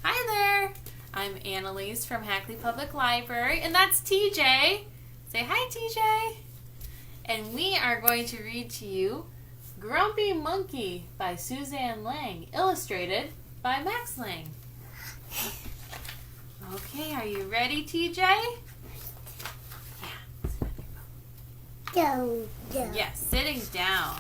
Hi there. I'm Annalise from Hackley Public Library, and that's TJ. Say hi, TJ. And we are going to read to you Grumpy Monkey by Suzanne Lang, illustrated by Max Lang. Okay, are you ready, TJ? Go. Yes, sitting down.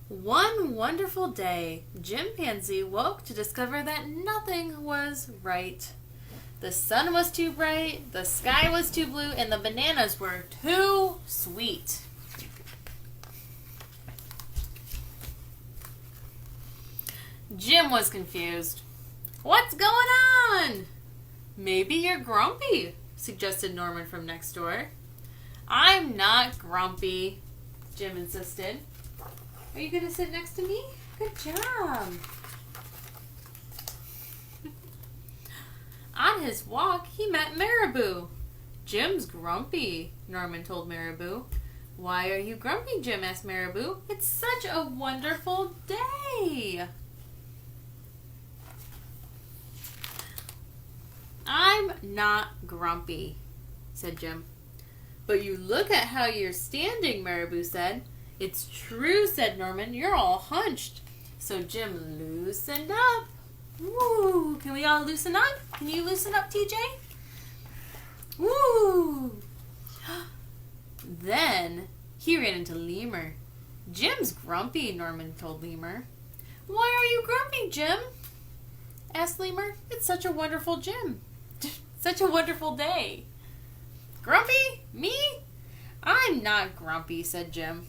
One wonderful day, Chimpanzee woke to discover that nothing was right. The sun was too bright, the sky was too blue, and the bananas were too sweet. Jim was confused. What's going on? Maybe you're grumpy, suggested Norman from next door. I'm not grumpy, Jim insisted. Are you going to sit next to me? Good job. On his walk, he met Marabou. Jim's grumpy, Norman told Marabou. Why are you grumpy, Jim asked Marabou. It's such a wonderful day. I'm not grumpy, said Jim. But you look at how you're standing, Marabou said. It's true, said Norman. You're all hunched. So Jim loosened up. Woo! Can we all loosen up? Can you loosen up, TJ? Woo! Then he ran into Lemur. Jim's grumpy, Norman told Lemur. Why are you grumpy, Jim? Asked Lemur. It's such a wonderful Jim. Such a wonderful day. Grumpy? Me? I'm not grumpy, said Jim.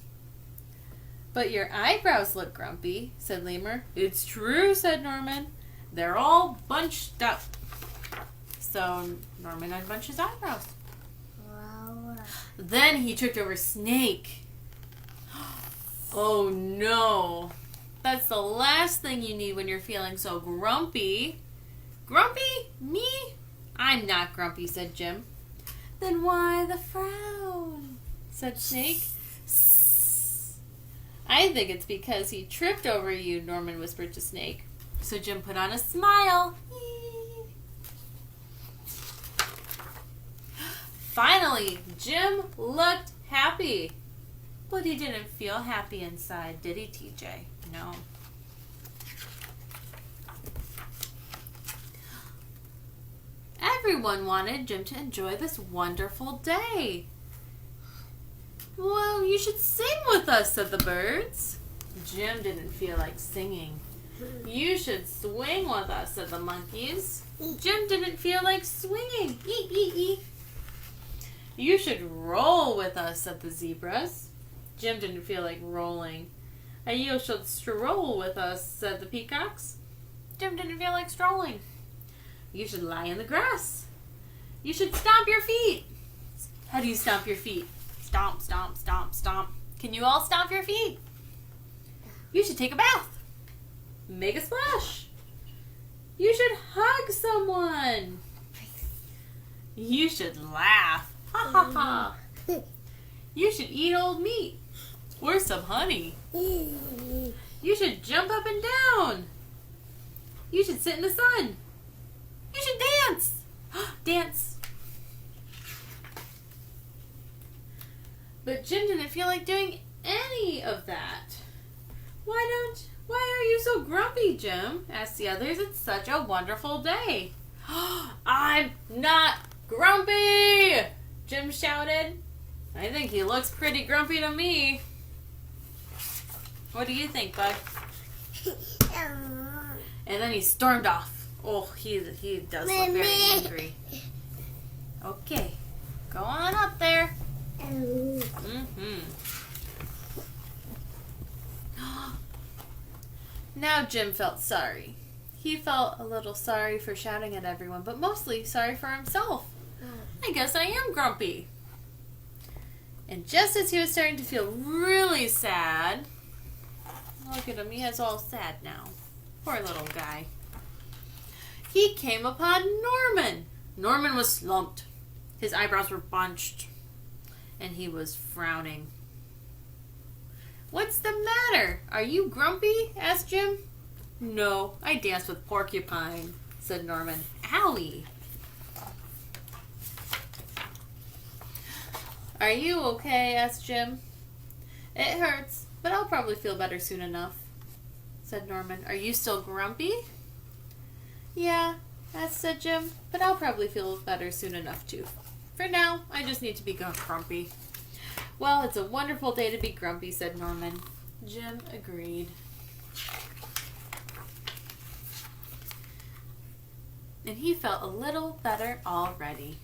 But your eyebrows look grumpy, said Lemur. It's true, said Norman. They're all bunched up. So Norman unbunched his eyebrows. Wow. Then he tripped over Snake. Oh no. That's the last thing you need when you're feeling so grumpy. Grumpy? Me? I'm not grumpy, said Jim. Then why the frown? Said Snake. I think it's because he tripped over you, Norman whispered to Snake. So Jim put on a smile. Finally, Jim looked happy. But he didn't feel happy inside, did he, TJ? No. Everyone wanted Jim to enjoy this wonderful day. Well, you should sing with us, said the birds. Jim didn't feel like singing. You should swing with us, said the monkeys. Jim didn't feel like swinging. Ee. You should roll with us, said the zebras. Jim didn't feel like rolling. And you should stroll with us, said the peacocks. Jim didn't feel like strolling. You should lie in the grass. You should stomp your feet. How do you stomp your feet? Stomp, stomp, stomp, stomp. Can you all stomp your feet? You should take a bath. Make a splash. You should hug someone. You should laugh. Ha ha ha. You should eat old meat or some honey. You should jump up and down. You should sit in the sun. You should dance. Dance. But Jim didn't feel like doing any of that. Why are you so grumpy, Jim? Asked the others. It's such a wonderful day. I'm not grumpy, Jim shouted. I think he looks pretty grumpy to me. What do you think, bud? And then he stormed off. Oh, he does look very angry. Okay, go on up there. Now Jim felt sorry. He felt a little sorry for shouting at everyone, but mostly sorry for himself. I guess I am grumpy. And just as he was starting to feel really sad, look at him, he is all sad now. Poor little guy. He came upon Norman. Norman was slumped. His eyebrows were bunched, and he was frowning. "What's the matter? Are you grumpy?" asked Jim. No, I dance with Porcupine, said Norman. Owie! Are you okay? Asked Jim. It hurts, but I'll probably feel better soon enough, said Norman. Are you still grumpy? Yeah, said Jim, but I'll probably feel better soon enough too. For now, I just need to be grumpy. Well, it's a wonderful day to be grumpy, said Norman. Jim agreed. And he felt a little better already.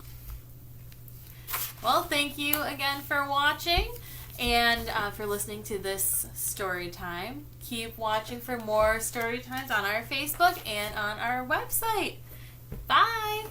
Well, thank you again for watching and for listening to this story time. Keep watching for more story times on our Facebook and on our website. Bye!